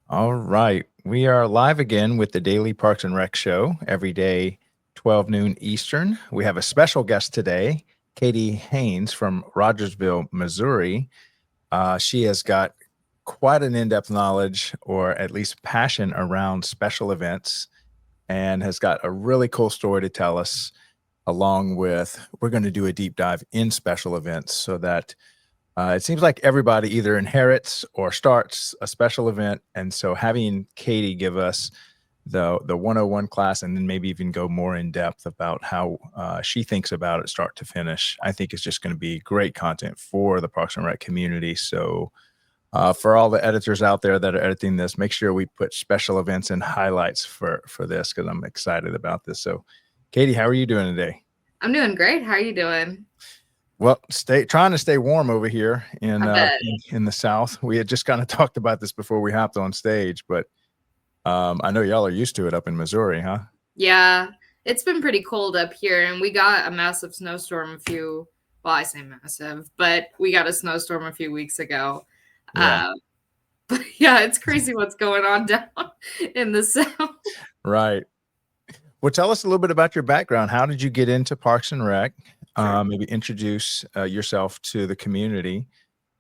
All right. We are live again with the Daily Parks and Rec Show every day, 12 noon Eastern. We have a special guest today, Katie Haynes from Rogersville, Missouri. She has got quite an in-depth knowledge, or at least passion, around special events, and has got a really cool story to tell us. Along with, we're going to do a deep dive in special events so that it seems like everybody either inherits or starts a special event. And so having Katie give us the 101 class, and then maybe even go more in depth about how she thinks about it start to finish, I think is just going to be great content for the Parks and Rec community. So for all the editors out there that are editing this, make sure we put special events and highlights for this, because I'm excited about this. So Katie, how are you doing today? I'm doing great. How are you doing? Well, trying to stay warm over here I bet. in the South. We had just kind of talked about this before we hopped on stage, but I know y'all are used to it up in Missouri, huh? Yeah, it's been pretty cold up here, and we got a massive snowstorm well, I say massive, but we got a snowstorm a few weeks ago. Yeah. But yeah, it's crazy what's going on down in the South. Right. Well, tell us a little bit about your background. How did you get into Parks and Rec? Sure. Maybe introduce yourself to the community,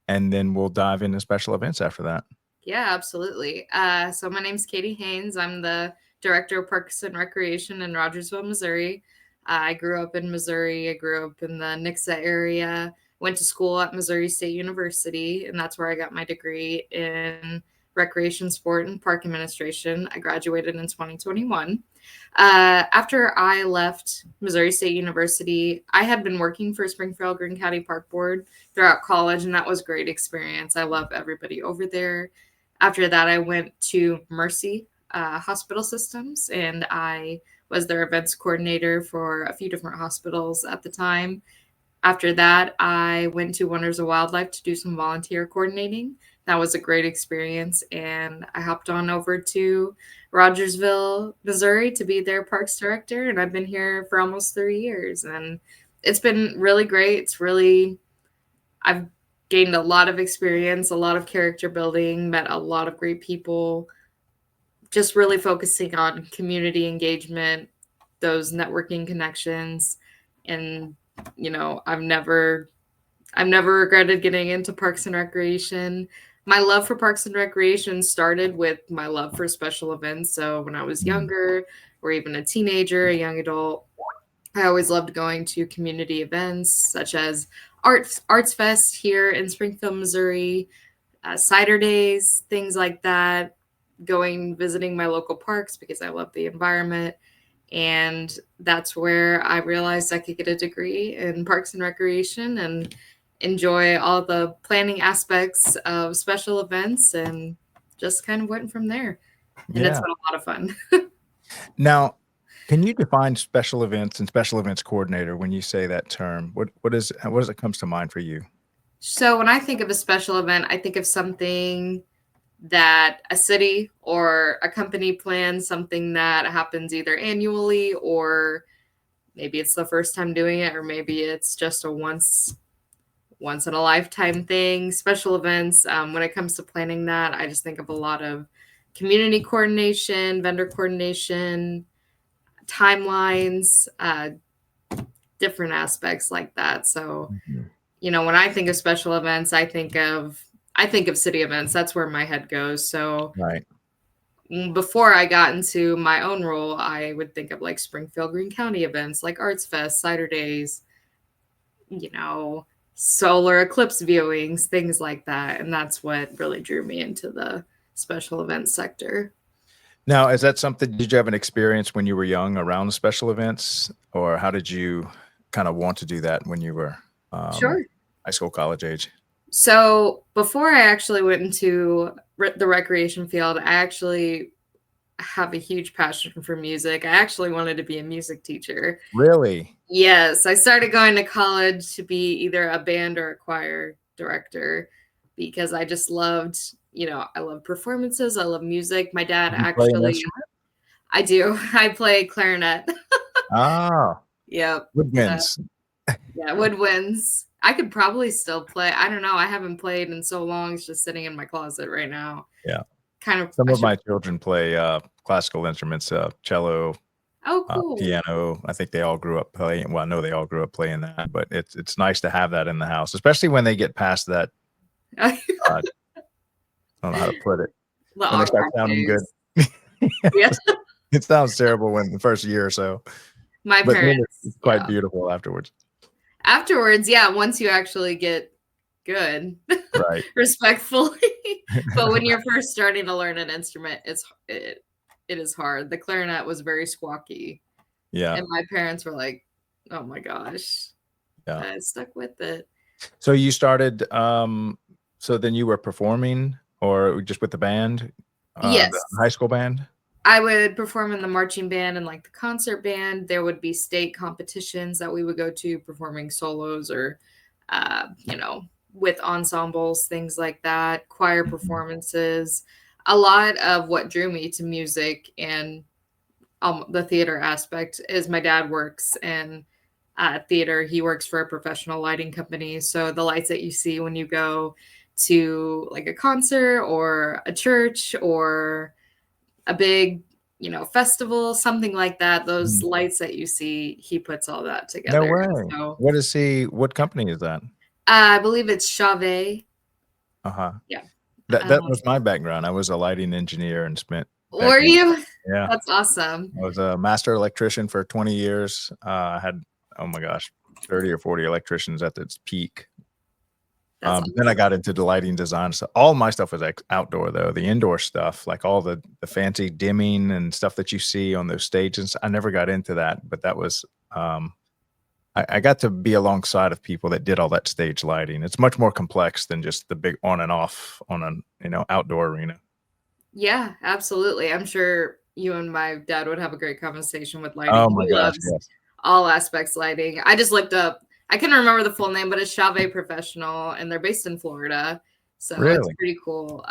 and then we'll dive into special events after that. Yeah, absolutely. So my name's Katie Haynes. I'm the director of Parks and Recreation in Rogersville, Missouri. I grew up in Missouri. I grew up in the Nixa area. Went to school at Missouri State University, and that's where I got my degree in recreation, sport, and park administration. I graduated in 2021. After I left Missouri State University, I had been working for Springfield Green County Park Board throughout college, and that was a great experience. I love everybody over there. After that, I went to Mercy Hospital Systems, and I was their events coordinator for a few different hospitals at the time. After that, I went to Wonders of Wildlife to do some volunteer coordinating. That was a great experience, and I hopped on over to Rogersville, Missouri to be their parks director, and I've been here for almost 3 years, and it's been really great. I've gained a lot of experience, a lot of character building, met a lot of great people, just really focusing on community engagement, those networking connections, and I've never regretted getting into Parks and Recreation. My love for Parks and Recreation started with my love for special events. So when I was Mm. younger, or even a teenager, a young adult, I always loved going to community events such as Arts Fest here in Springfield, Missouri, cider days, things like that. Going visiting my local parks because I love the environment, and that's where I realized I could get a degree in Parks and Recreation and enjoy all the planning aspects of special events, and just kind of went from there. And it's Yeah. been a lot of fun. Now, can you define special events and special events coordinator when you say that term? What does it comes to mind for you? So when I think of a special event, I think of something that a city or a company plans, something that happens either annually, or maybe it's the first time doing it, or maybe it's just a once in a lifetime thing. Special events, when it comes to planning that, I just think of a lot of community coordination, vendor coordination, timelines, different aspects like that. So Mhm. when I think of special events, I think of city events. That's where my head goes. So Right. before I got into my own role, I would think of like Springfield Green County events like Arts Fest, cider days, you know, solar eclipse viewings, things like that. And that's what really drew me into the special events sector. Now, is that something, did you have an experience when you were young around the special events, or how did you kind of want to do that when you were um, Sure. high school, college age? So before I actually went into the recreation field, I actually have a huge passion for music. I actually wanted to be a music teacher. Really? Yes, I started going to college to be either a band or a choir director because I just loved, I love performances. I love music. My dad Did you play an actually, instrument? I do. I play clarinet. Ah, Yep. So, woodwinds. yeah, woodwinds. I could probably still play. I don't know. I haven't played in so long. It's just sitting in my closet right now. Yeah. kind of. Some of my children play classical instruments, cello, Oh, cool. piano. I think they all grew up playing. Well, I know they all grew up playing that, but it's nice to have that in the house, especially when they get past that. I don't know how to put it. The When they start awkward sounding good. phase. Yeah. It sounds terrible when the first year or so, My but then parents, it's quite yeah. beautiful afterwards. Afterwards, yeah, once you actually get good, Right. respectfully. But when you're first starting to learn an instrument, it is hard. The clarinet was very squawky. Yeah. And my parents were like, "Oh my gosh." Yeah. I stuck with it. So you started so then you were performing or just with the band? Yes. The high school band? I would perform in the marching band and like the concert band. There would be state competitions that we would go to, performing solos or, with ensembles, things like that, choir performances. A lot of what drew me to music and the theater aspect is my dad works in theater. He works for a professional lighting company. So the lights that you see when you go to like a concert or a church or a big, festival, something like that. Those lights that you see, he puts all that together. No way. So, what company is that? I believe it's Chauvet. Uh-huh. Yeah. That was my background. I was a lighting engineer and spent. Were you? Yeah. That's awesome. I was a master electrician for 20 years. I had, oh my gosh, 30 or 40 electricians at its peak. Then I got into the lighting design. So all my stuff was outdoor though. The indoor stuff, like all the fancy dimming and stuff that you see on those stages, I never got into that. But that was, I got to be alongside of people that did all that stage lighting. It's much more complex than just the big on and off on an outdoor arena. Yeah, absolutely. I'm sure you and my dad would have a great conversation with lighting. Oh my gosh, yes. All aspects lighting. I just looked up. I couldn't remember the full name, but it's Chauvet Professional, and they're based in Florida. So It's pretty cool.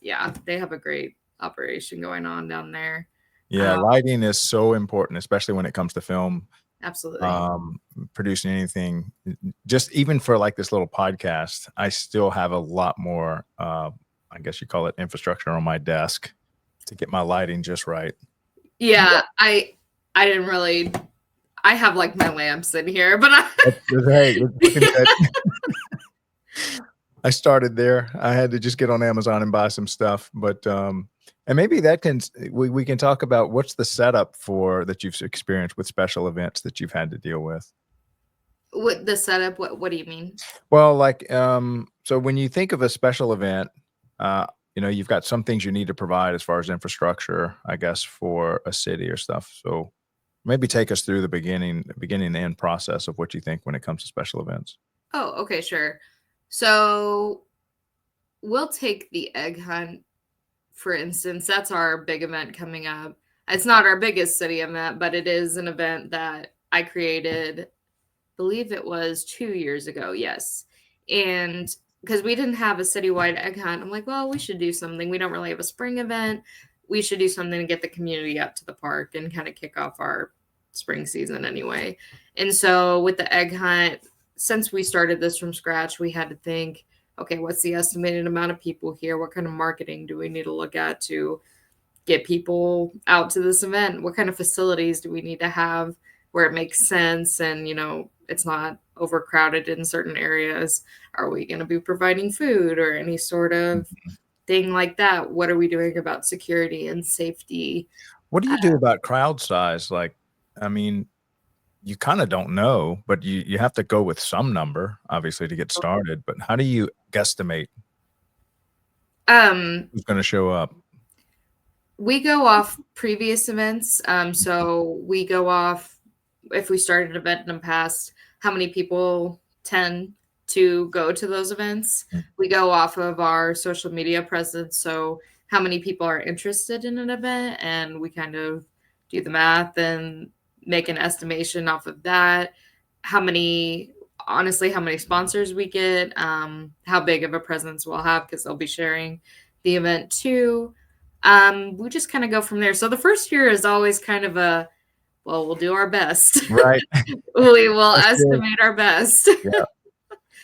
Yeah, they have a great operation going on down there. Yeah, lighting is so important, especially when it comes to film. Absolutely. Producing anything, just even for like this little podcast, I still have a lot more, I guess you call it infrastructure on my desk to get my lighting just right. Yeah, I didn't really. I have like my lamps in here, but I started there. I had to just get on Amazon and buy some stuff, but and maybe that we can talk about what's the setup that you've experienced with special events that you've had to deal with. What the setup? What do you mean? Well, like so when you think of a special event, you've got some things you need to provide as far as infrastructure, I guess, for a city or stuff. So maybe take us through the beginning and end process of what you think when it comes to special events. Oh, okay, sure. So we'll take the egg hunt, for instance. That's our big event coming up. It's not our biggest city event, but it is an event that I created, I believe it was 2 years ago. Yes. And because we didn't have a citywide egg hunt, I'm like, well, we should do something. We don't really have a spring event. We should do something to get the community out to the park and kind of kick off our spring season anyway. And so with the egg hunt, since we started this from scratch, we had to think, okay, what's the estimated amount of people here? What kind of marketing do we need to look at to get people out to this event? What kind of facilities do we need to have where it makes sense and, it's not overcrowded in certain areas? Are we going to be providing food or any sort of thing like that? What are we doing about security and safety? What do you do about crowd size? Like, I mean, you kind of don't know, but you have to go with some number, obviously, to get started. But how do you guesstimate who's going to show up? We go off previous events. So we go off, if we started an event in the past, how many people tend to go to those events. We go off of our social media presence. So how many people are interested in an event, and we kind of do the math and make an estimation off of that. How many sponsors we get, how big of a presence we'll have, because they'll be sharing the event too. We just kind of go from there. So the first year is always kind of we'll do our best. Right. We will estimate our best. Yeah.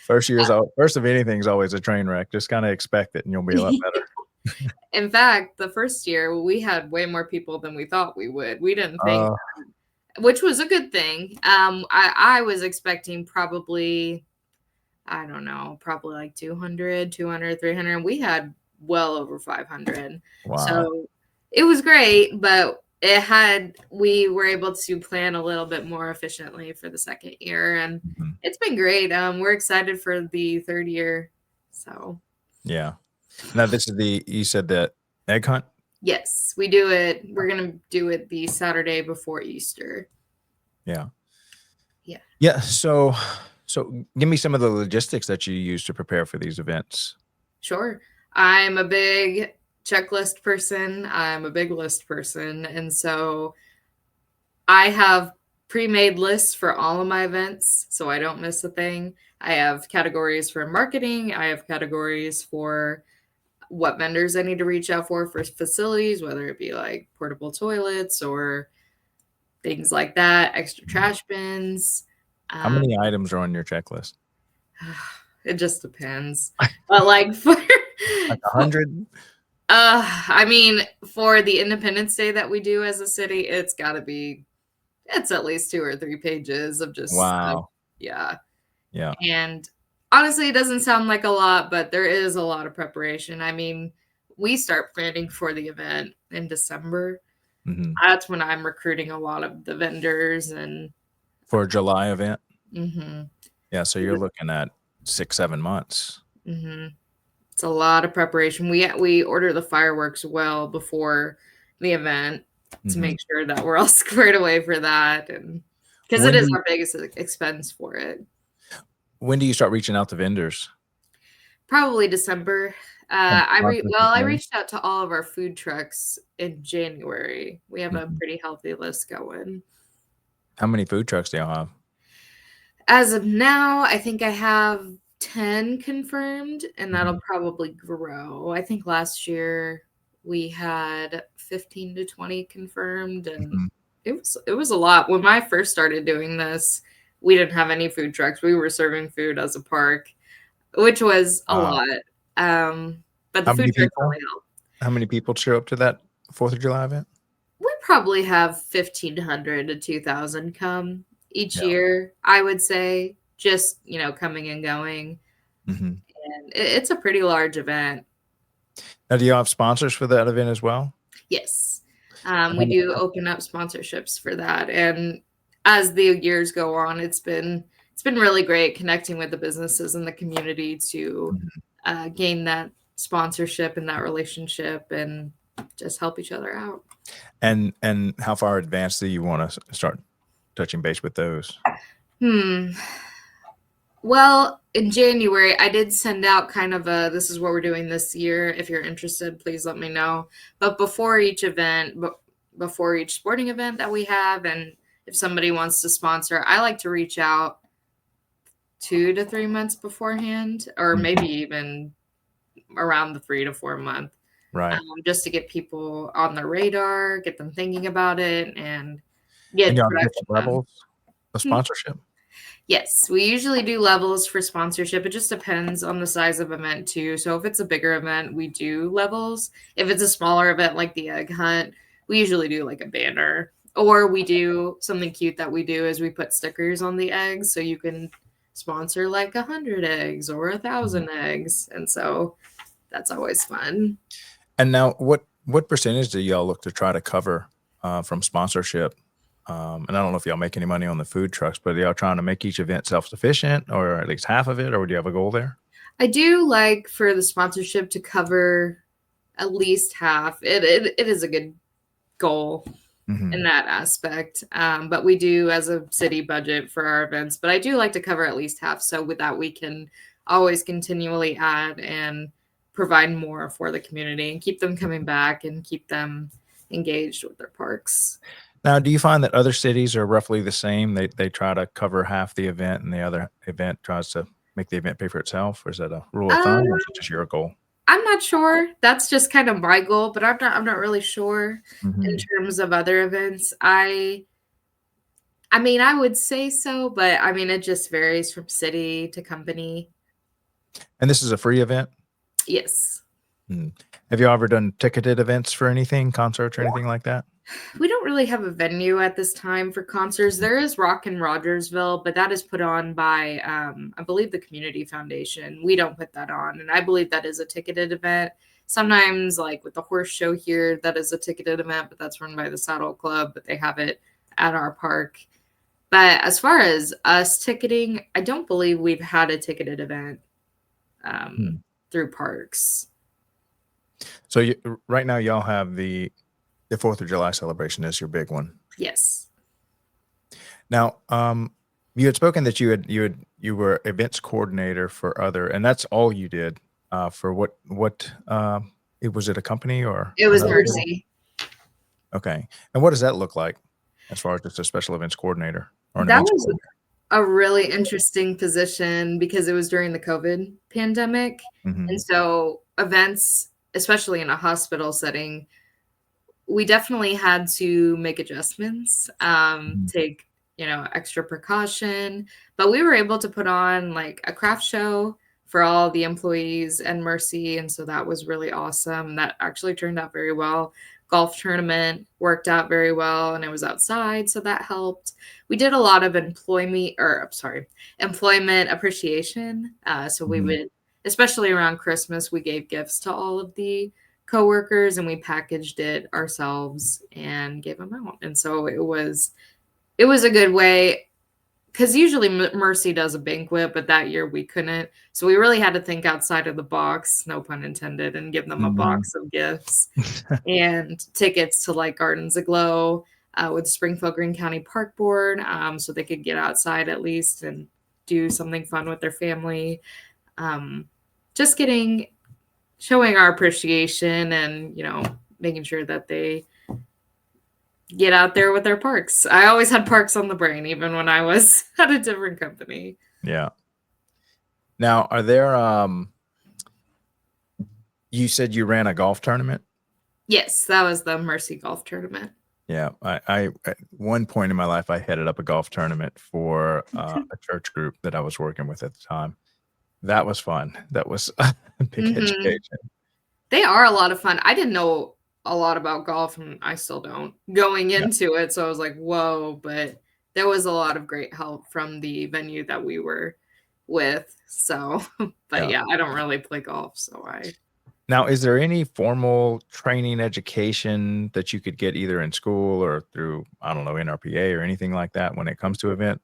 First of anything is always a train wreck. Just kind of expect it and you'll be a lot better. In fact, the first year we had way more people than we thought we would. We didn't think, Uh, which was a good thing. I was expecting probably, I don't know, probably like 200, 200, 300. And we had well over 500. wow. So it was great, but we were able to plan a little bit more efficiently for the second year. And Mhm. it's been great. We're excited for the third year. So Yeah. Now this is you said the egg hunt? yes, we do it. We're going to do it the Saturday before Easter. Yeah. Yeah. Yeah. So give me some of the logistics that you use to prepare for these events. Sure. I'm a big checklist person. I'm a big list person. And so I have pre-made lists for all of my events so I don't miss a thing. I have categories for marketing. I have categories for what vendors I need to reach out for facilities, whether it be like portable toilets or things like that, extra trash bins. How Um, many items are on your checklist? it just depends. But like for, Like 100? I mean, for the Independence Day that we do as a city, it's at least 2 or 3 pages of just stuff. Wow. Yeah. Yeah. And honestly, it doesn't sound like a lot, but there is a lot of preparation. I mean, we start planning for the event in December. Hmm. That's when I'm recruiting a lot of the vendors and For a July event? mhm, Yeah. So you're looking at 6, 7 months. mhm. It's a lot of preparation. We order the fireworks well before the event to Hmm. make sure that we're all squared away for that, and because it When do is you, our biggest expense for it. when do you start reaching out to vendors? Probably December. Have you contacted I them? reached out to all of our food trucks in January. We have a Mhm. pretty healthy list going. How many food trucks do y'all have? As of now, I think I have 10 confirmed, and that'll Mhm. probably grow. I think last year we had 15 to 20 confirmed, and Mhm. it was a lot. When I first started doing this, we didn't have any food trucks. We were serving food as a park, which was a Wow. lot. But the How food many trucks people? really help. How many people show up to that 4th of July event? We probably have 1,500 to 2,000 come each Yeah. year, I would say, just, coming and going. Mhm. And it's a pretty large event. Now, do y'all have sponsors for that event as well? Yes. And We how many do open up sponsorships for that. And as the years go on, it's been really great connecting with the businesses in the community to Mhm. gain that sponsorship and that relationship and just help each other out. And how far advanced do you wanna start touching base with those? Hmm. Well, in January, I did send out kind of this is what we're doing this year. If you're interested, please let me know. But before each event, before each sporting event that we have, and if somebody wants to sponsor, I like to reach out 2 to 3 months beforehand, or maybe Mhm. even around the 3 to 4 month, Right. just to get people on the radar, get them thinking about it, and And get y'all have production different done. levels of sponsorship? Yes, we usually do levels for sponsorship. It just depends on the size of event too. So if it's a bigger event, we do levels. If it's a smaller event like the egg hunt, we usually do like a banner. Or we do something cute that we do is we put stickers on the eggs so you can sponsor like 100 eggs or 1,000 eggs. And so that's always fun. And now what percentage do y'all look to try to cover, from sponsorship? And I don't know if y'all make any money on the food trucks, but are y'all trying to make each event self-sufficient or at least half of it, or do you have a goal there? I do like for the sponsorship to cover at least half. It is a good goal in Mhm. that aspect. But we do as a city budget for our events, but I do like to cover at least half. So with that, we can always continually add and provide more for the community and keep them coming back and keep them engaged with their parks. Now, do you find that other cities are roughly the same? They try to cover half the event and the other event tries to make the event pay for itself, or is that a rule of Uh, thumb, or is it just your goal? I'm not sure. That's just kind of my goal, but I'm not really sure in Mhm. terms of other events. I mean, I would say so, but I mean, it just varies from city to company. And this is a free event? Yes. Mm. Have you ever done ticketed events for anything, concerts or anything like that? We don't really have a venue at this time for concerts. There is Rock in Rogersville, but that is put on by, I believe, the Community Foundation. We don't put that on, and I believe that is a ticketed event. Sometimes, like with the horse show here, that is a ticketed event, but that's run by the Saddle Club, but they have it at our park. But as far as us ticketing, I don't believe we've had a ticketed event through parks. So right now, y'all have the 4th of July celebration is your big one. Yes. Now, you had spoken that you were events coordinator for other, and that's all you did for what was it a company or It was another? Mercy. Okay, and what does that look like as far as just a special events coordinator or an That events was coordinator? a really interesting position because it was during the COVID pandemic. Mhm. And so events, especially in a hospital setting, we definitely had to make adjustments, Mhm. take, extra precaution, but we were able to put on like a craft show for all the employees and Mercy. And so that was really awesome. That actually turned out very well. Golf tournament worked out very well and it was outside. So that helped. We did a lot of employment appreciation. So we Mhm. would, especially around Christmas, we gave gifts to all of the coworkers and we packaged it ourselves and gave them out. And so it was a good way because usually Mercy does a banquet, but that year we couldn't. So we really had to think outside of the box, no pun intended, and give them a Mhm. box of gifts and tickets to like Gardens Aglow with Springfield Green County Park Board, so they could get outside at least and do something fun with their family. Um, just showing our appreciation and making sure that they get out there with their parks. I always had parks on the brain even when I was at a different company. Yeah. Now, are there you said you ran a golf tournament? Yes, that was the Mercy Golf Tournament. Yeah, I at one point in my life, I headed up a golf tournament for a church group that I was working with at the time. That was fun. That was a big Mhm. education. They are a lot of fun. I didn't know a lot about golf, and I still don't going Yeah, into it, so I was like, "Whoa," but there was a lot of great help from the venue that we were with, so but yeah. yeah, I don't really play golf, so I Now, is there any formal training education that you could get either in school or through, I don't know, NRPA or anything like that when it comes to special events?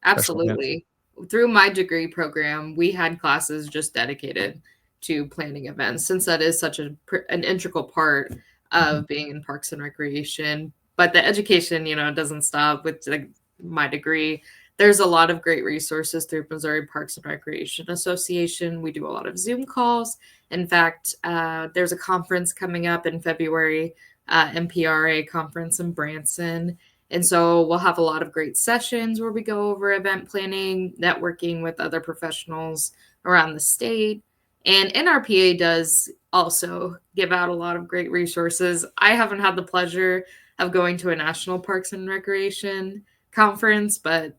absolutely. Through my degree program, we had classes just dedicated to planning events since that is such an integral part Mhm. of being in parks and recreation. But the education, doesn't stop with like my degree. There's a lot of great resources through Missouri Parks and Recreation Association. We do a lot of Zoom calls. In fact, there's a conference coming up in February, MPRA conference in Branson, and so we'll have a lot of great sessions where we go over event planning, networking with other professionals around the state. And NRPA does also give out a lot of great resources. I haven't had the pleasure of going to a National Parks and Recreation conference, but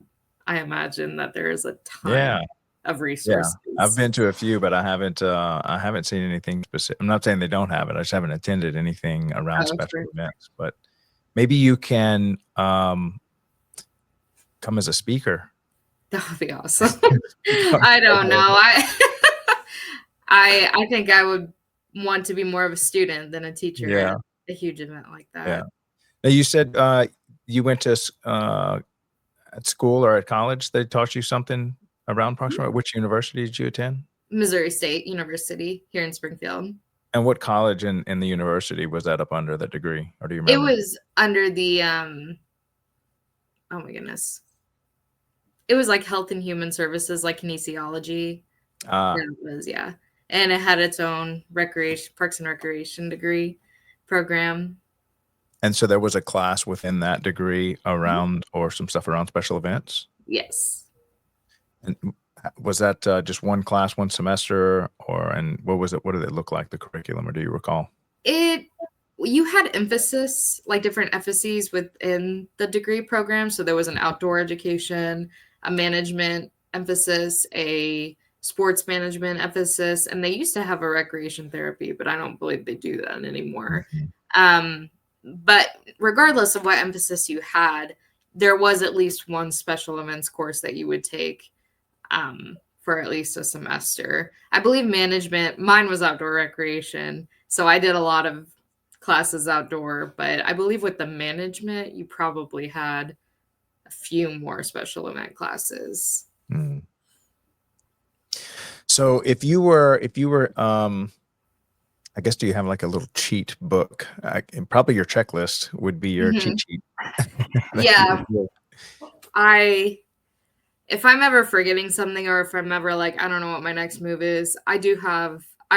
I imagine that there is a Yeah, ton of yeah. I've resources. been to a few, but I haven't seen anything specific. I'm not saying they don't have it. I just haven't attended anything around Oh, special sure. events, but maybe you can, come as a speaker. That would be awesome. Speak on I don't several know. events. I think I would want to be more of a student than a teacher Yeah, at a huge event like yeah. that. Now you said, you went to at school or at college, they taught you something around Proxima? Which university did you attend? Missouri State University here in Springfield. And what college in the university was that up under the degree, or do you It remember? was under the oh my goodness. It was like health and human services, like kinesiology. Ah, That was, yeah. And it had its own recreation, parks and recreation degree program. and so there was a class within that degree around or some stuff around special events? Yes. And was that, just one class, one semester, and what was it? What did it look like, the curriculum, or do you recall? It You had emphasis, like different emphases within the degree program. So there was an outdoor education, a management emphasis, a sports management emphasis, and they used to have a recreation therapy, but I don't believe they do that anymore. Mhm. But regardless of what emphasis you had, there was at least one special events course that you would take for at least a semester. I believe management, mine was outdoor recreation. So I did a lot of classes outdoor, but I believe with the management, you probably had a few more special event classes. Mm. So if you were, I guess, do you have like a little cheat book? And probably your checklist would be your cheat Mhm. sheet. that you Yeah, would do. if I'm ever forgetting something or if I'm ever like, I don't know what my next move is, I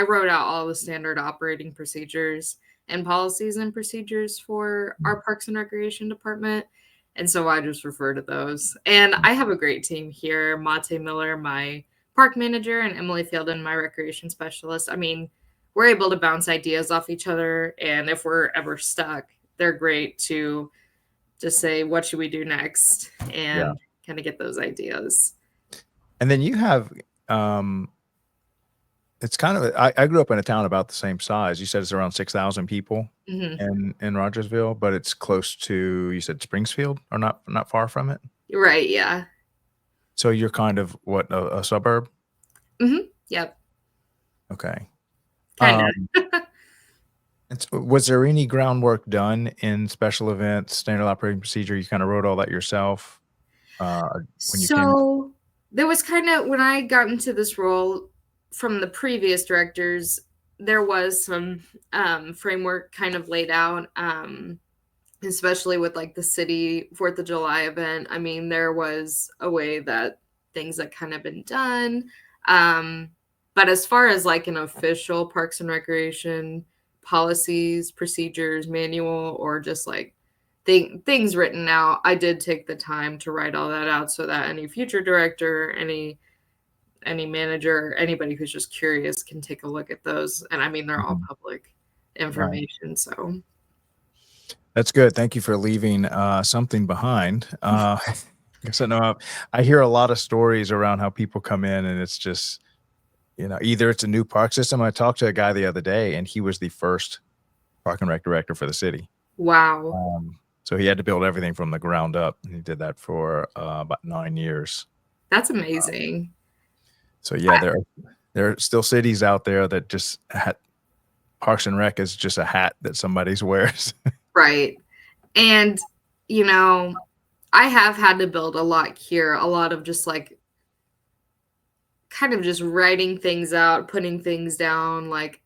wrote out all the standard operating procedures and policies and procedures for our Parks and Recreation department. And so I just refer to those. And I have a great team here. Mate Miller, my park manager, and Emily Fielden, my recreation specialist. I mean, we're able to bounce ideas off each other. And if we're ever stuck, they're great to just say, what should we do next? Yeah. And kind of get those ideas. And then you have, it's kind of, I grew up in a town about the same size. You said it's around 6,000 people Hmm. in Rogersville, but it's close to, you said Springfield, or not far from it. Right. Yeah. So you're kind of what, a suburb? Yep. Okay. Kind Um, of. was there any groundwork done in special events, standard operating procedure? You kind of wrote all that yourself when you came in? So there was kind of, when I got into this role from the previous directors, there was some framework kind of laid out, especially with like the city 4th of July event. I mean, there was a way that things had kind of been done. Um, but as far as like an official Parks and Recreation policies, procedures, manual, or just like things written out, I did take the time to write all that out so that any future director, any manager, anybody who's just curious can take a look at those. And I mean, they're all Mhm. public Right. information. So, That's good. Thank you for leaving something behind. I guess I know I hear a lot of stories around how people come in and it's just, either it's a new park system. I talked to a guy the other day and he was the first park and rec director for the city. wow, So he had to build everything from the ground up. And he did that for about 9 years. that's amazing. So yeah, there are still cities out there that just Parks and Rec is just a hat that somebody's wears. Right. And, you know, I have had to build a lot here, a lot of just like kind of just writing things out, putting things down, like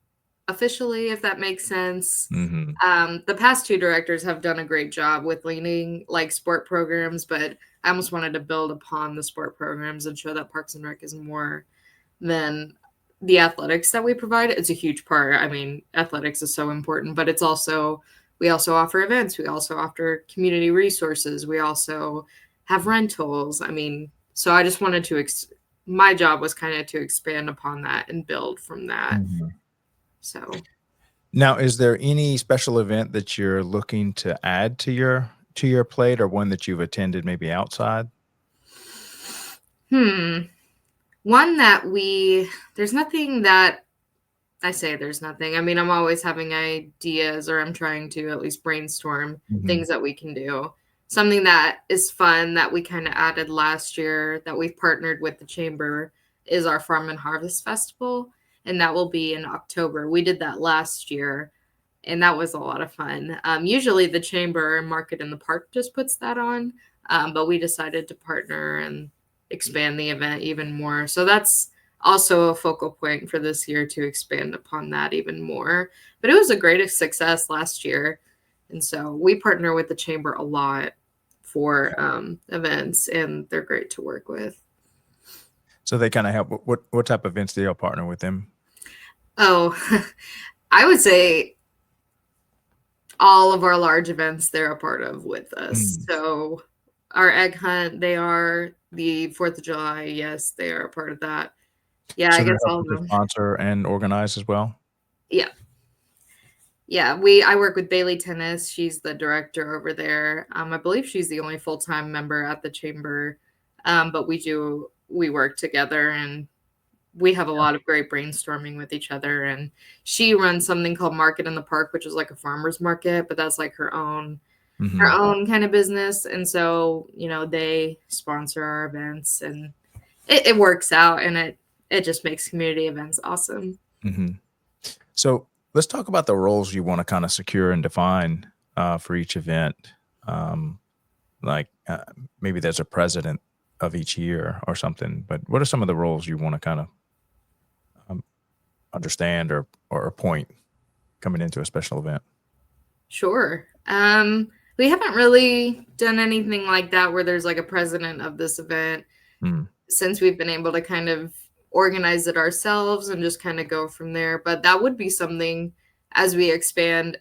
officially, if that makes sense. Hmm. The past two directors have done a great job with leaning like sport programs, but I almost wanted to build upon the sport programs and show that Parks and Rec is more than the athletics that we provide. It's a huge part. I mean, athletics is so important, but we also offer events. We also offer community resources. We also have rentals. I mean, so I just wanted to, my job was kind of to expand upon that and build from that. Hmm. So, Now, is there any special event that you're looking to add to your plate, or one that you've attended maybe outside? hmm. One that there's nothing that I say there's nothing. I mean, I'm always having ideas or I'm trying to at least brainstorm Hmm. things that we can do. Something that is fun that we kind of added last year that we've partnered with the chamber is our Farm and Harvest Festival, and that will be in October. We did that last year, and that was a lot of fun. Usually, the chamber and Market in the Park just puts that on, but we decided to partner and expand the event even more. So that's also a focal point for this year to expand upon that even more. But it was a great success last year. And so we partner with the chamber a lot for events, and they're great to work with. So they kind of help. What type of events do y'all partner with them? Oh, I would say all of our large events they're a part of with us. Mm. So our egg hunt, they are the 4th of July. Yes, they are a part of that. Yeah, I So they're guess all helping of to them. sponsor and organize as well. Yeah. Yeah, I work with Bailey Tennis. She's the director over there. I believe she's the only full-time member at the chamber. But we work together and we have a lot of great brainstorming with each other. And she runs something called Market in the Park, which is like a farmer's market, but that's like her own kind of business. And so, they sponsor our events, and it works out, and it just makes community events awesome. So let's talk about the roles you want to kind of secure and define for each event. Maybe there's a president of each year or something, but what are some of the roles you want to kind of understand or appoint coming into a special event? Sure. We haven't really done anything like that where there's like a president of this event since we've been able to kind of organize it ourselves and just kind of go from there. But that would be something as we expand.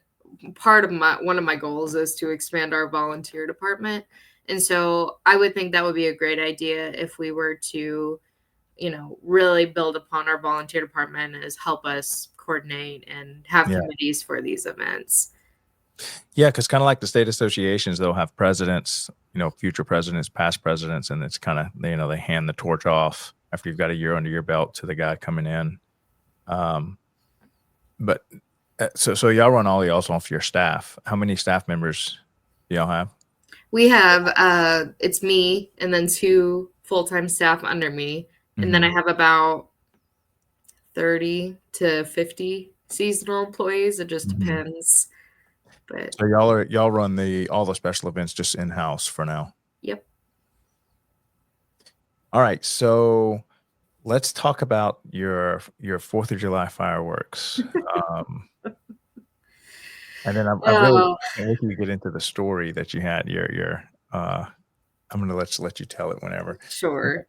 One of my goals is to expand our volunteer department. And so I would think that would be a great idea if we were to, really build upon our volunteer department, is help us coordinate and have committees for these events. Yeah, because kind of like the state associations, they'll have presidents, future presidents, past presidents, and it's kind of, they hand the torch off after you've got a year under your belt to the guy coming in. But so y'all run all y'all off your staff. How many staff members do y'all have? We have, it's me and then 2 full-time staff under me. And then I have about 30 to 50 seasonal employees. It just depends. But so y'all run all the special events just in-house for now. Yep. All right. So let's talk about your 4th of July fireworks. And then I really want you to get into the story that you had. I'm going to let you tell it whenever. Sure.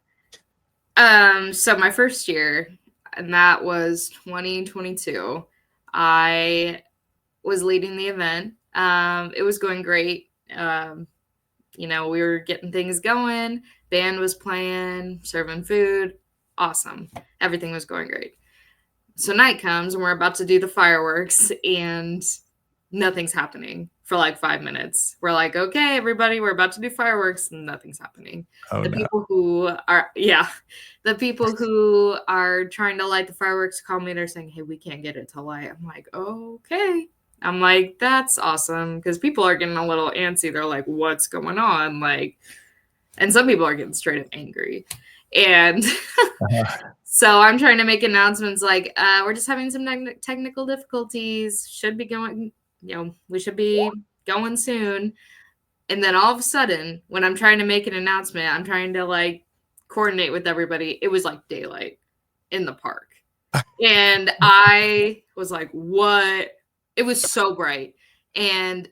So my first year, and that was 2022, I was leading the event. It was going great. We were getting things going. Band was playing, serving food. Awesome. Everything was going great. So night comes and we're about to do the fireworks and nothing's happening for like 5 minutes. We're like, okay, everybody, we're about to do fireworks, and nothing's happening. People who are trying to light the fireworks call me. They're saying, hey, we can't get it to light. I'm like, okay. I'm like, that's awesome, because people are getting a little antsy. They're like, what's going on? And some people are getting straight up angry. And so I'm trying to make announcements like, we're just having some technical difficulties. Should be going, we should be going soon. And then all of a sudden, when I'm trying to make an announcement, I'm trying to coordinate with everybody. It was like daylight in the park. And I was like, what? It was so bright. And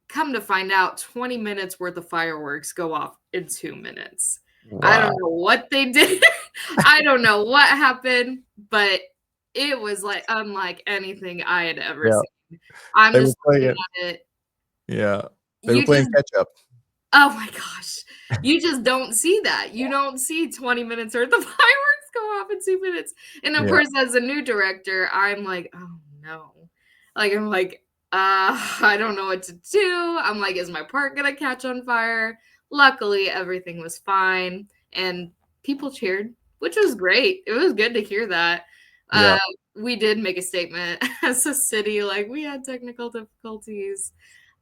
come to find out, 20 minutes worth of fireworks go off in 2 minutes. Wow. I don't know what they did. I don't know what happened, but it was unlike anything I had ever seen. I'm just looking at it. Yeah. They were playing catch up. Oh my gosh. You just don't see that. You don't see 20 minutes worth of fireworks go off in 2 minutes. And of course, as a new director, I'm like, oh no. I'm like, I don't know what to do. I'm like, is my park gonna catch on fire? Luckily, everything was fine, and people cheered, which was great. It was good to hear that. We did make a statement as a city, we had technical difficulties,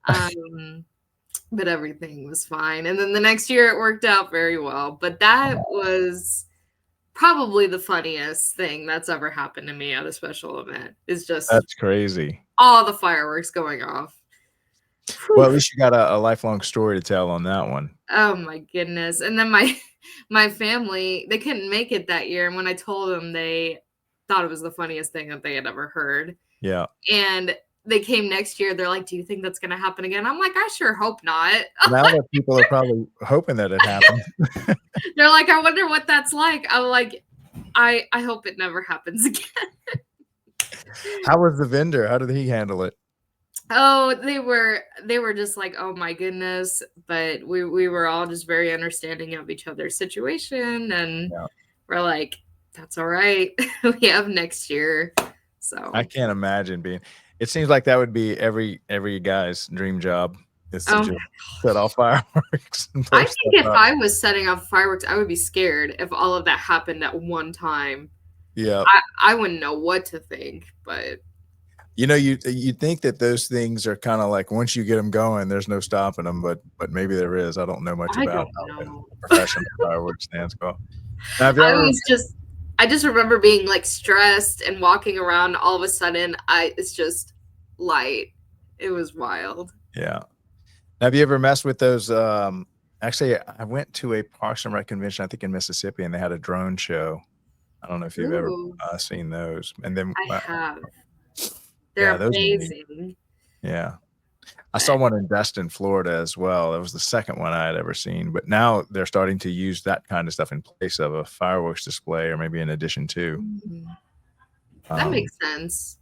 but everything was fine. And then the next year, it worked out very well. But that was probably the funniest thing that's ever happened to me at a special event. That's crazy. All the fireworks going off. Well, at least you got a lifelong story to tell on that one. Oh my goodness. And then my family, they couldn't make it that year. And when I told them, they thought it was the funniest thing that they had ever heard. Yeah. And they came next year. They're like, do you think that's going to happen again? I'm like, I sure hope not. Now that people are probably hoping that it happens. They're like, I wonder what that's like. I'm like, I hope it never happens again. How was the vendor? How did he handle it? Oh, they were just like, oh my goodness. But we were all just very understanding of each other's situation. And we're like, that's all right. We have next year. So I can't imagine it seems like that would be every guy's dream job, is to just set off fireworks. I think if I was setting off fireworks, I would be scared if all of that happened at one time. Yeah. I wouldn't know what to think, but You know, you think that those things are kind of like once you get them going, there's no stopping them, but maybe there is. I don't know much I about don't how the know. professional fireworks stands go. Now, have you ever? I just remember being like stressed and walking around. All of a sudden, it's just light. It was wild. Yeah. Have you ever messed with those? Actually, I went to a Parks and Rec convention, I think in Mississippi, and they had a drone show. I don't know if you've ever Ooh, seen those. And then, I have. yeah, They're those are neat. amazing. Yeah. I saw But one in Destin, Florida as well. That was the second one I had ever seen. But now they're starting to use that kind of stuff in place of a fireworks display, or maybe in addition to. that Um, makes sense.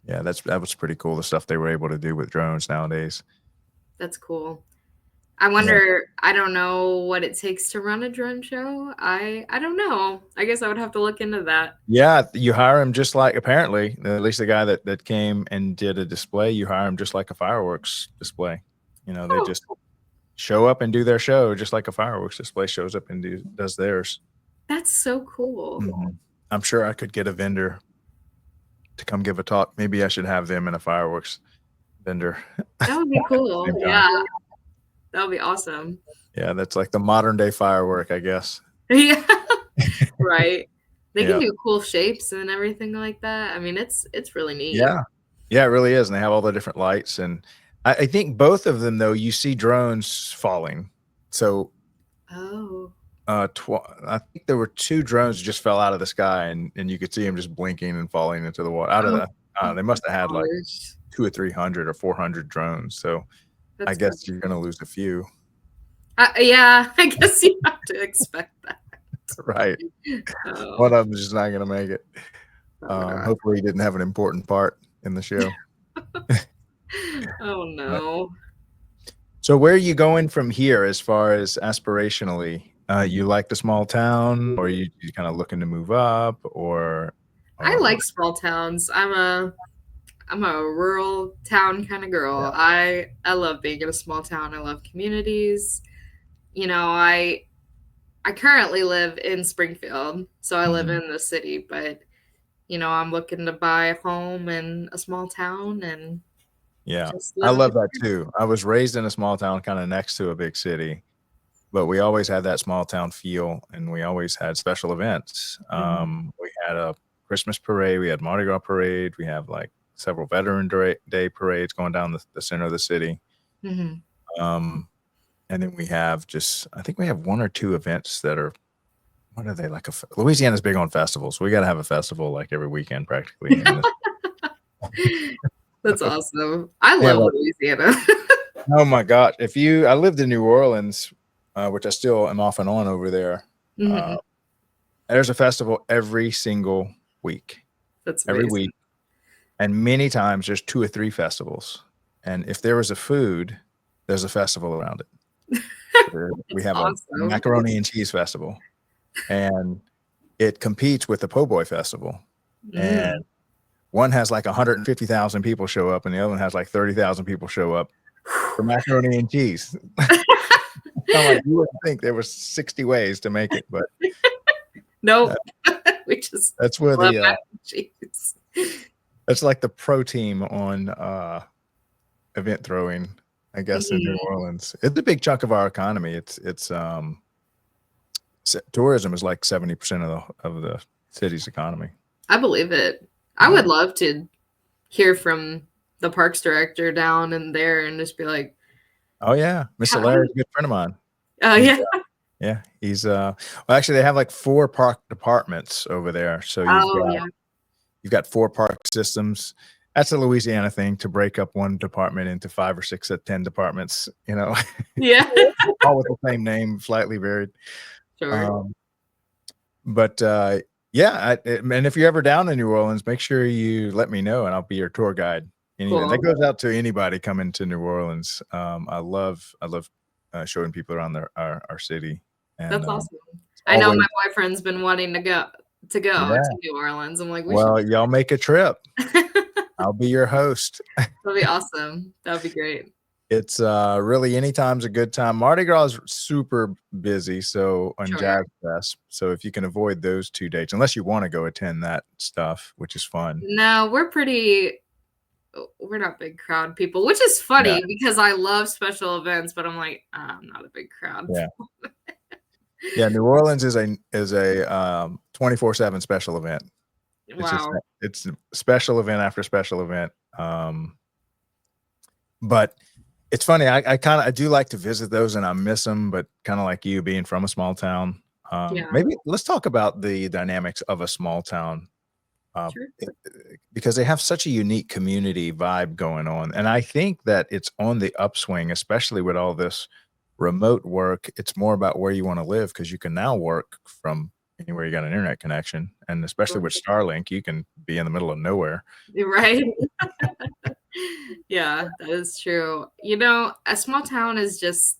yeah, that was pretty cool. The stuff they were able to do with drones nowadays. That's cool. I Yeah. wonder, I don't know what it takes to run a drone show. I don't know. I guess I would have to look into that. Yeah, you hire him just like apparently, at least the guy that came and did a display, you hire him just like a fireworks display. You know, they Oh, just show up and do their show just like a fireworks display shows up and does theirs. that's so cool. Mhm. I'm sure I could get a vendor to come give a talk. Maybe I should have them and a fireworks vendor That would be at the cool. same time. Yeah, that would be awesome. Yeah, that's like the modern day firework, I guess. Yeah, right. They can Yeah. do cool shapes and everything like that. I mean, it's really neat. Yeah. Yeah, it really is. And they have all the different lights. And I think both of them, though, you see drones falling. So Oh, I think there were 2 drones that just fell out of the sky, and you could see them just blinking and falling into the water. Out of oh, they must have had like gosh. 2 or 300 or 400 drones. So I That's guess funny. you're gonna lose a few, Yeah, I guess you have to expect that. right? Oh, One of them is just not gonna make it. oh God. Hopefully, he didn't have an important part in the show. Oh But no. so where are you going from here as far as aspirationally? You like the small town, or you kind of looking to move up, I or like small towns. I'm a rural town kind of girl. I love being in a small town. I love communities. You know, I currently live in Springfield, so I live Mhm. in the city, but you know, I'm looking to buy a home in a small town and Yeah, just I live love that there. too. I was raised in a small town kinda next to a big city, but we always had that small town feel, and we always had special events. Mhm. We had a Christmas parade, we had Mardi Gras parade, we have, like, several Veteran Day parades going down the center of the city. Mhm. Um, and then we have just I think we have 1 or 2 events that are what are they, like Louisiana's big on festivals. We gotta have a festival, like, every weekend practically in this. That's awesome. I They have, love like Louisiana. oh my gosh. I lived in New Orleans, which I still am off and on over there. Uh, Mhm. there's a festival every single week, That's every amazing. week, and many times there's 2 or 3 festivals. And if there was a food, there's a festival around it. We That's have a awesome. macaroni and cheese festival, and it competes with the Po' Boy festival. And Mm. one has like 150,000 people show up, and the other one has like 30,000 people show up for macaroni and cheese. I'm like, you wouldn't think there was 60 ways to make it, but uh, Nope. We just that's where love the mac and cheese. that's like the pro team on event throwing, I guess, in New Mhm. Orleans. It's a big chunk of our economy. Tourism is like 70% of the city's economy. I believe it. I Yeah. would love to hear from the parks director down in there and just be like, Oh yeah, Mr. "How?" Larry's a good friend of mine. Oh, He's yeah. yeah, well, actually they have like 4 park departments over there. So Oh, yeah. you've got 4 park systems. That's a Louisiana thing to break up one department into 5 or 6 or 10 departments, you know, Yeah. all with the same name, slightly varied. Sure. Um, but yeah, and if you're ever down in New Orleans, make sure you let me know and I'll be your tour guide. And that Cool. goes out to anybody coming to New Orleans. I love showing people around our city. And That's awesome. it's I know always, my boyfriend's been wanting to go yeah. to New Orleans. I'm like, "We should." Well, y'all make a trip. I'll be your host. That'd be awesome. That'd be great. It's really anytime's a good time. Mardi Gras is super busy, so on Sure. Jazz Fest. So if you can avoid those 2 dates, unless you wanna go attend that stuff, which is fun. No, we're not big crowd people, which is Yeah, funny because I love special events, but I'm like, I'm not a big crowd. yeah. Yeah, New Orleans is a 24/7 special event. It's just Wow. it's a special event after special event, but it's funny, I do like to visit those and I miss them, but kinda like you being from a small town, Yeah. maybe let's talk about the dynamics of a small town, uh, Sure. because they have such a unique community vibe going on, and I think that it's on the upswing, especially with all this remote work. It's more about where you wanna live because you can now work from anywhere you got an internet connection, and especially with Starlink, you can be in the middle of nowhere. Right. Yeah, that is true. A small town is just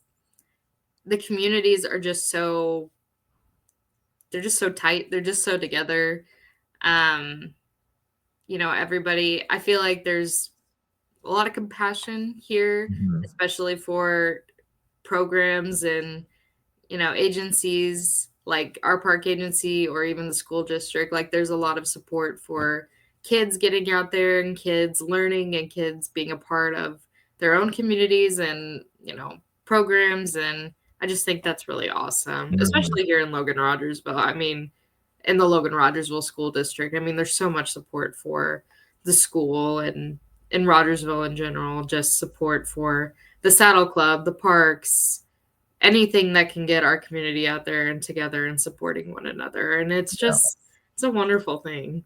the communities are just so they're just so tight. They're just so together. Um, everybody, I feel like there's a lot of compassion here, Mhm. especially for programs and agencies like our park agency or even the school district. Like, there's a lot of support for kids getting out there and kids learning and kids being a part of their own communities and, programs. And I just think that's really awesome, Mhm. especially here in Logan Rogersville. I mean, in the Logan Rogersville School District. I mean, there's so much support for the school and in Rogersville in general, just support for the Saddle Club, the parks, anything that can get our community out there and together and supporting one another. And Yeah. it's a wonderful thing.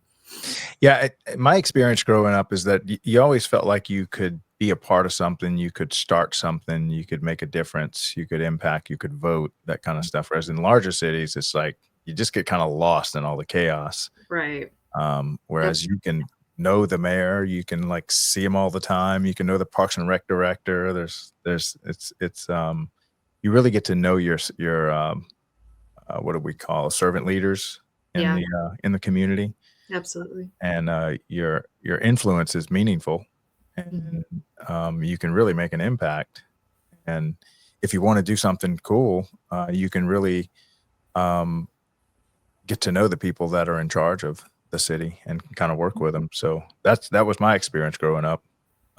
Yeah, my experience growing up is that you always felt like you could be a part of something, you could start something, you could make a difference, you could impact, you could vote, that kind of stuff. Whereas in larger cities, it's like you just get kind of lost in all the chaos. Right. Yep. Whereas you can know the mayor, you can like see him all the time, you can know the Parks and Rec director. It's you really get to know your what do we call servant leaders Yeah, in the community, absolutely. and your influence is meaningful, Mhm. and you can really make an impact. And if you want to do something cool, you can really um, get to know the people that are in charge of the city and kind of work with them. So that was my experience growing up.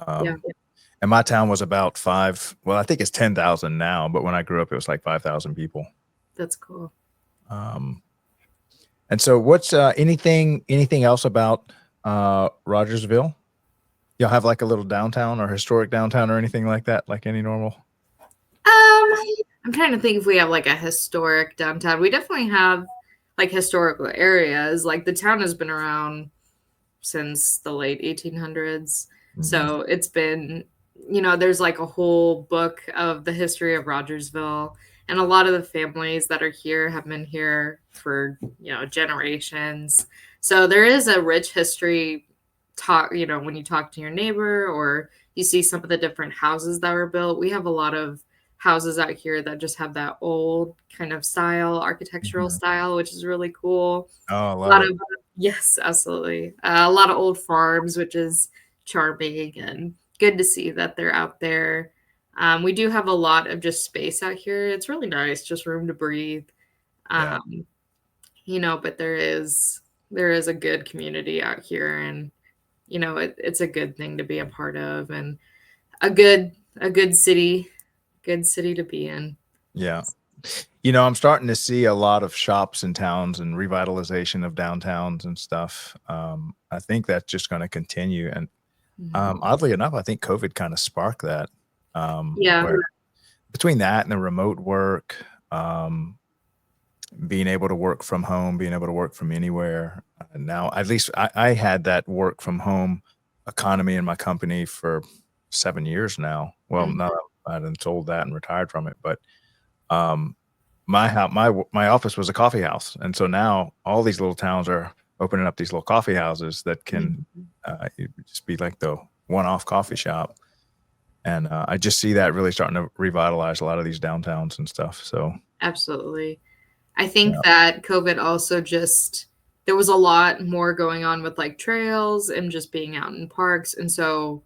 Yeah, Um, and my town was about five. Well, I think it's 10,000 now, but when I grew up, it was like 5,000 people. that's cool. Um, and so, what's anything else about Rogersville? Y'all have, like, a little downtown or historic downtown or anything like that, like any normal. I'm trying to think if we have like a historic downtown. We definitely have like historical areas. Like, the town has been around since the late 1800s. Mhm. So it's been, there's like a whole book of the history of Rogersville. And a lot of the families that are here have been here for, generations. So there is a rich history talk, when you talk to your neighbor or you see some of the different houses that were built. We have a lot of houses out here that just have that old kind of style, architectural Mhm. style, which is really cool. Oh, I A love lot it. of Yes, absolutely. A lot of old farms, which is charming and good to see that they're out there. We do have a lot of just space out here. It's really nice, just room to breathe. Yeah, Um, but there is a good community out here, and it's a good thing to be a part of, and a good city to be in. yeah. I'm starting to see a lot of shops in towns and revitalization of downtowns and stuff. I think that's just gonna continue, and, Mhm. oddly enough, I think COVID kinda sparked that, Yeah, where between that and the remote work, um being able to work from home, being able to work from anywhere. Now, at least I had that work from home economy in my company for 7 years now. Well, mhm, not I done sold that and retired from it, but, um, my office was a coffee house, and so now all these little towns are opening up these little coffee houses that can, mhm. it would just be like the one-off coffee shop, and, I just see that really starting to revitalize a lot of these downtowns and stuff, so, Absolutely. I think yeah. that COVID also just there was a lot more going on with like trails and just being out in parks. And so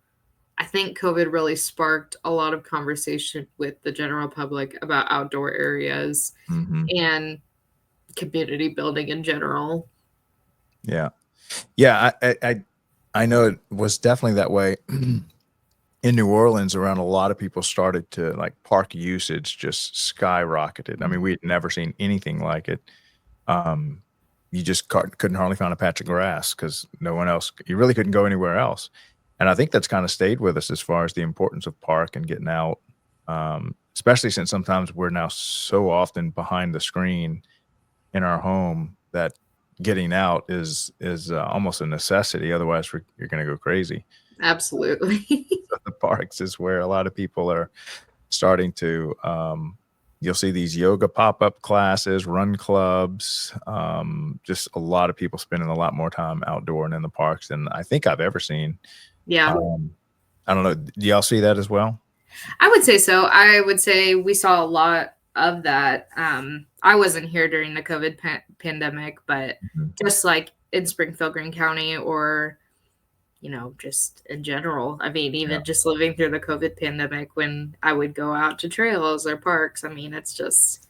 I think COVID really sparked a lot of conversation with the general public about outdoor areas Hmm. and community building in general. Yeah. Yeah. I know it was definitely that way in New Orleans. Around, a lot of people started to, like, park usage just skyrocketed. I mean, we had never seen anything like it. Um, you just couldn't hardly find a patch of grass because no one else, you really couldn't go anywhere else. And I think that's kind of stayed with us as far as the importance of park and getting out, especially since sometimes we're now so often behind the screen in our home that getting out is almost a necessity. Otherwise, you're going to go crazy. Absolutely. So the parks is where a lot of people are starting to, you'll see these yoga pop-up classes, run clubs, just a lot of people spending a lot more time outdoor and in the parks than I think I've ever seen. Yeah. I don't know. Do y'all see that as well? I would say so. I would say we saw a lot of that. I wasn't here during the COVID pandemic, but Mhm. just like in Springfield, Greene County, or just in general. I mean, Yeah. even just living through the COVID pandemic when I would go out to trails or parks. I mean, it's just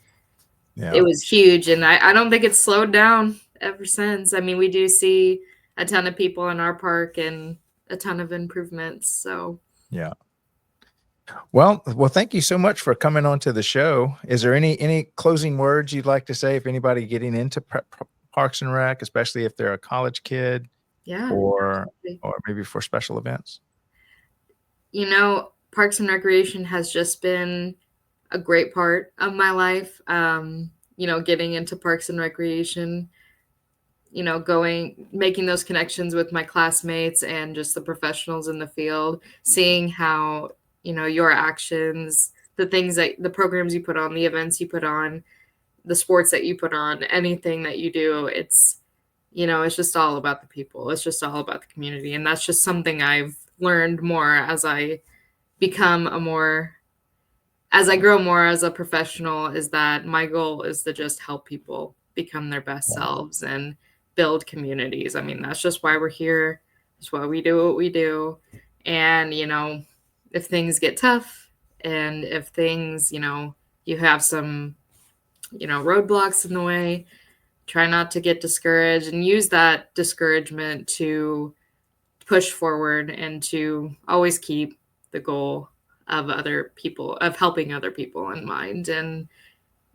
Yeah. it was huge, and I don't think it's slowed down ever since. I mean, we do see a ton of people in our park and a ton of improvements. So Yeah. Well, thank you so much for coming on to the show. Is there any closing words you'd like to say if anybody getting into Parks and Rec, especially if they're a college kid yeah, or absolutely. maybe for special events? Parks and Recreation has just been a great part of my life. Getting into Parks and Recreation, making those connections with my classmates and just the professionals in the field, seeing how, your actions, the programs you put on, the events you put on, the sports that you put on, anything that you do, it's just all about the people. It's just all about the community. And that's just something I've learned more as I become as I grow more as a professional, is that my goal is to just help people become their best selves and build communities. I mean, that's just why we're here. That's why we do what we do. And, if things get tough and if things, you have some, roadblocks in the way, try not to get discouraged and use that discouragement to push forward and to always keep the goal of helping other people in mind, and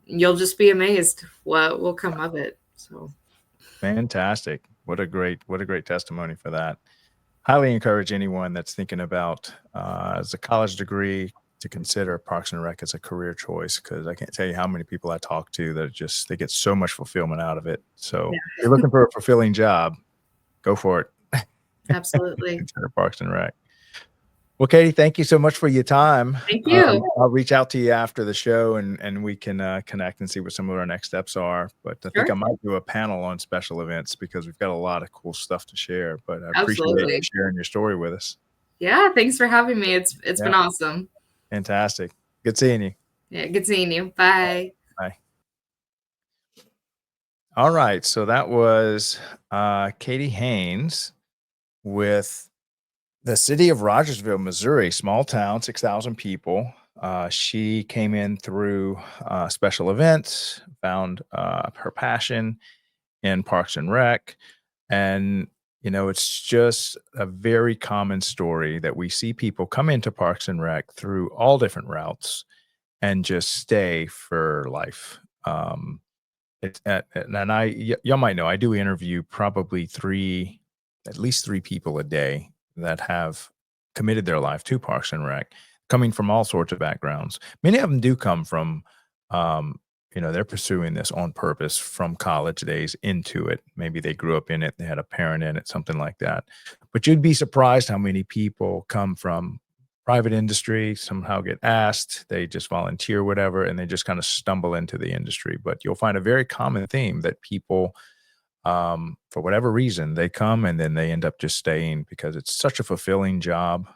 you'll just be amazed what will come of it. So Fantastic. What a great testimony for that. Highly encourage anyone that's thinking about, as a college degree, to consider Parks and Rec as a career choice, because I can't tell you how many people I talk to that they get so much fulfillment out of it. So if you're looking for a fulfilling job, go for it. absolutely. Consider Parks and Rec. Well, Katie, thank you so much for your time. Thank you. I'll reach out to you after the show and we can connect and see what some of our next steps are. But I think I Sure. might do a panel on special events because we've got a lot of cool stuff to share. But I appreciate you Absolutely. sharing your story with us. Yeah, thanks for having me. It's Yeah. been awesome. Fantastic. Good seeing you. Yeah, good seeing you. Bye. Bye. All right. So that was Katie Haynes with the city of Rogersville, Missouri, small town, 6,000 people. She came in through special events, found her passion in Parks and Rec. And, it's just a very common story that we see people come into Parks and Rec through all different routes and just stay for life. Y'all might know, I do interview probably at least three people a day that have committed their life to Parks and Rec, coming from all sorts of backgrounds. Many of them do come from, they're pursuing this on purpose from college days into it. Maybe they grew up in it, they had a parent in it, something like that. But you'd be surprised how many people come from private industry, somehow get asked, they just volunteer, whatever, and they just kind of stumble into the industry. But you'll find a very common theme that people, for whatever reason, they come and then they end up just staying because it's such a fulfilling job.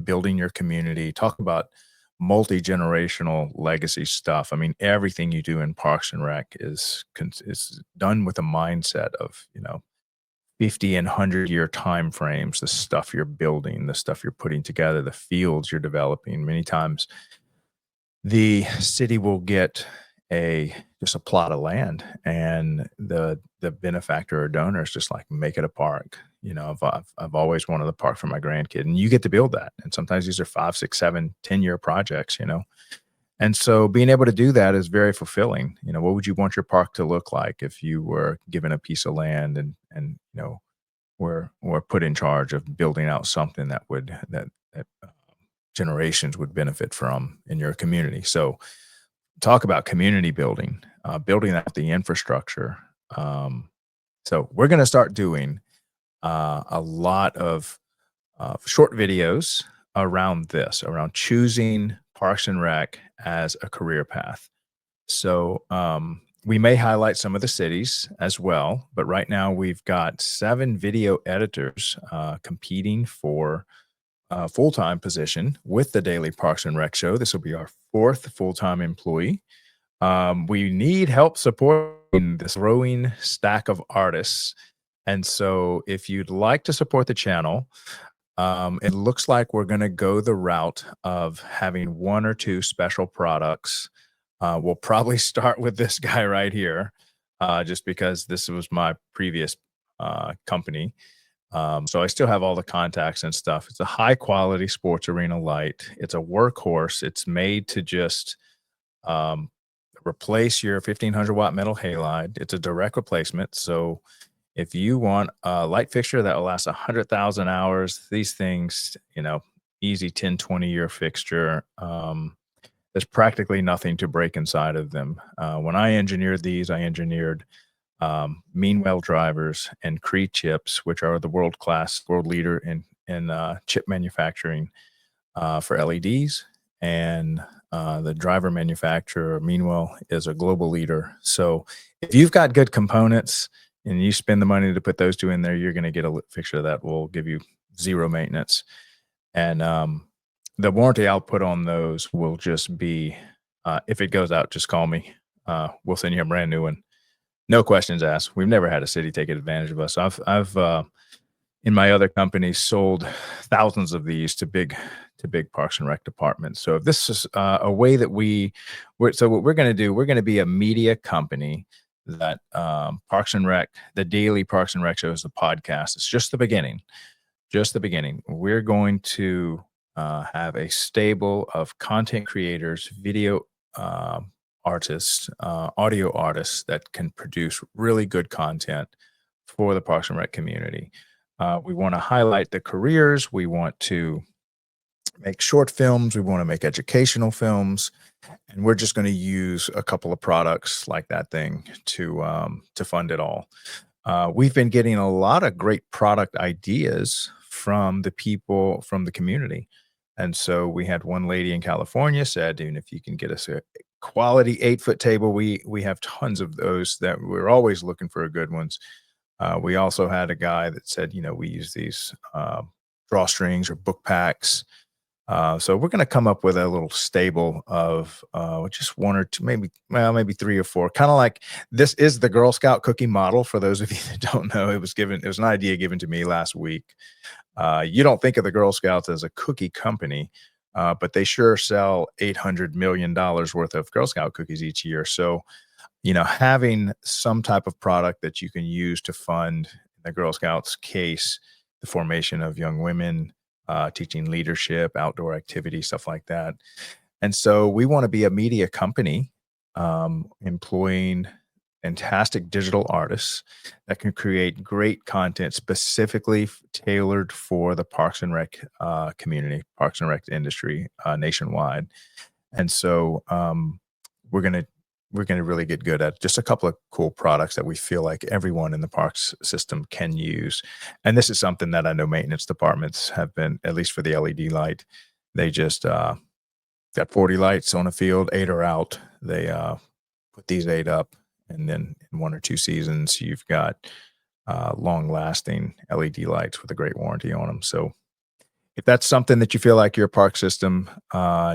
Building your community, talk about multi-generational legacy stuff. I mean, everything you do in Parks and Rec is done with a mindset of, 50 and 100-year time frames, the stuff you're building, the stuff you're putting together, the fields you're developing. Many times the city will get just a plot of land, and the benefactor or donor is just like, make it a park. I've always wanted a park for my grandkid, and you get to build that. And sometimes these are 5, 6, 7, 10-year projects. And so being able to do that is very fulfilling. What would you want your park to look like if you were given a piece of land and were put in charge of building out something that generations would benefit from in your community? So talk about community building, building out the infrastructure. So we're going to start doing a lot of short videos around choosing Parks and Rec as a career path. So we may highlight some of the cities as well, but right now we've got 7 video editors competing for a full-time position with the Daily Parks and Rec Show. This will be our 4th full-time employee. We need help supporting this growing stack of artists. And so if you'd like to support the channel, it looks like we're going to go the route of having 1 or 2 special products. We'll probably start with this guy right here, just because this was my previous company. So I still have all the contacts and stuff. It's a high quality sports arena light. It's a workhorse. It's made to just replace your 1500 watt metal halide. It's a direct replacement. So if you want a light fixture that will last 100,000 hours, these things, easy 10, 20-year fixture, there's practically nothing to break inside of them. When I engineered these, I engineered Meanwell drivers and Cree chips, which are the world leader in chip manufacturing for LEDs. And the driver manufacturer, Meanwell, is a global leader. So if you've got good components and you spend the money to put those 2 in there, you're going to get a fixture that will give you 0 maintenance. And the warranty I'll put on those will just be, if it goes out, just call me. We'll send you a brand new one. No questions asked. We've never had a city take advantage of us. I've in my other companies sold thousands of these to big Parks and Rec departments. So if this is a way that so what we're going to do, we're going to be a media company that Parks and Rec, the Daily Parks and Rec Show is the podcast. It's just the beginning. We're going to have a stable of content creators, video artists, audio artists that can produce really good content for the Parks and Rec community. We want to highlight the careers. We want to make short films. We want to make educational films. And we're just going to use a couple of products like that thing to fund it all. We've been getting a lot of great product ideas from the people from the community. And so we had one lady in California said, "Dude, if you can get us a quality 8-foot table," we have tons of those that we're always looking for good ones. We also had a guy that said, we use these drawstrings or book packs. So we're going to come up with a little stable of just 1 or 2, maybe 3 or 4. Kind of like this is the Girl Scout cookie model. For those of you that don't know, it was an idea given to me last week. You don't think of the Girl Scouts as a cookie company, but they sure sell $800 million worth of Girl Scout cookies each year. So, having some type of product that you can use to fund, in the Girl Scouts case, the formation of young women, teaching leadership, outdoor activities, stuff like that. And so we want to be a media company, employing fantastic digital artists that can create great content specifically tailored for the Parks and Rec community, Parks and Rec industry nationwide. And so we're going to really get good at just a couple of cool products that we feel like everyone in the parks system can use. And this is something that I know maintenance departments have been, at least for the LED light, they just got 40 lights on a field, 8 are out. They put these 8 up, and then in 1 or 2 seasons, you've got long-lasting LED lights with a great warranty on them. So if that's something that you feel like your park system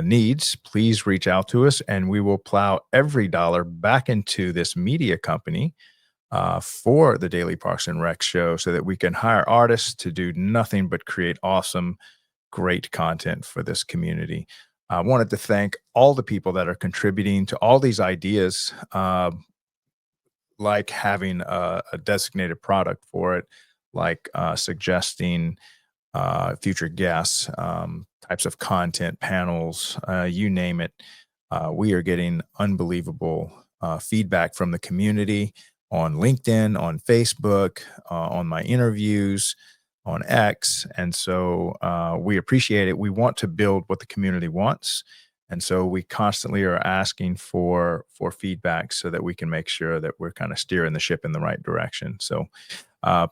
needs, please reach out to us, and we will plow every dollar back into this media company for the Daily Parks and Rec show so that we can hire artists to do nothing but create awesome, great content for this community. I wanted to thank all the people that are contributing to all these ideas, like having a designated product for it, like suggesting future guests, types of content, panels, you name it. We are getting unbelievable feedback from the community on LinkedIn, on Facebook, on my interviews, on X. And so we appreciate it. We want to build what the community wants. And so we constantly are asking for feedback so that we can make sure that we're kind of steering the ship in the right direction. So uh,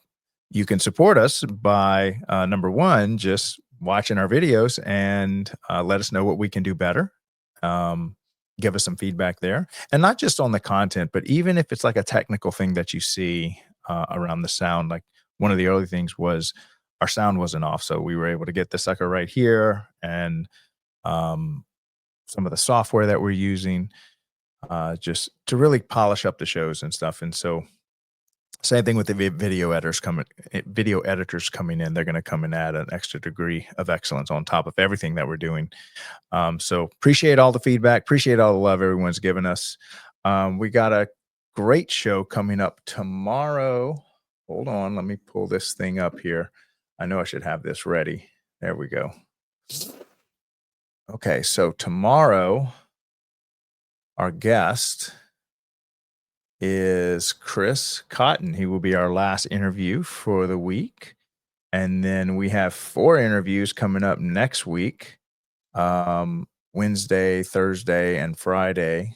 you can support us by number one, just watching our videos and let us know what we can do better. Um, Give us some feedback there, and not just on the content, but even if it's like a technical thing that you see around the sound. Like one of the early things was our sound wasn't off, so we were able to get the sucker right here, and um, some of the software that we're using just to really polish up the shows and stuff. And so same thing with the video editors coming in. They're going to come and add an extra degree of excellence on top of everything that we're doing. So appreciate all the feedback. Appreciate all the love everyone's given us. We got a great show coming up tomorrow. Hold on, let me pull this thing up here. I know I should have this ready. There we go. Okay, so tomorrow, our guest is Chris Cotton. He will be our last interview for the week. And then we have 4 interviews coming up next week, Wednesday, Thursday, and Friday.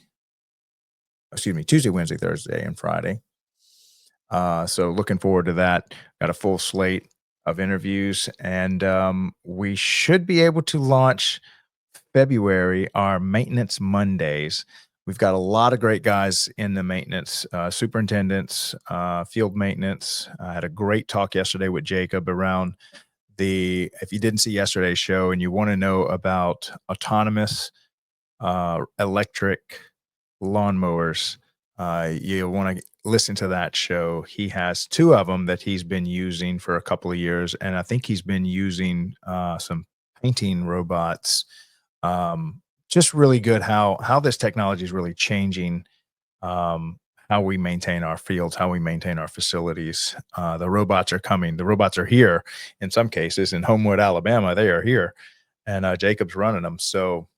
Excuse me, Tuesday, Wednesday, Thursday, and Friday. So looking forward to that. Got a full slate of interviews, and we should be able to launch February our maintenance Mondays. We've got a lot of great guys in the maintenance, superintendents, field maintenance. I had a great talk yesterday with Jacob around if you didn't see yesterday's show and you want to know about autonomous electric lawnmowers, you want to listen to that show. He has 2 of them that he's been using for a couple of years, and I think he's been using some painting robots. Just really good how this technology is really changing how we maintain our fields, how we maintain our facilities. The robots are coming. The robots are here in some cases. In Homewood, Alabama, they are here, and Jacob's running them. So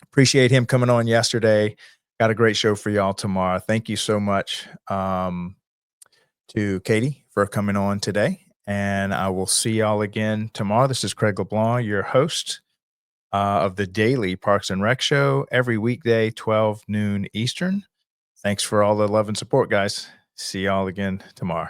appreciate him coming on yesterday. Got a great show for y'all tomorrow. Thank you so much to Katie for coming on today, and I will see y'all again tomorrow. This is Craig LeBlanc, your host of the Daily Parks and Rec Show, every weekday, 12 noon Eastern. Thanks for all the love and support, guys. See y'all again tomorrow.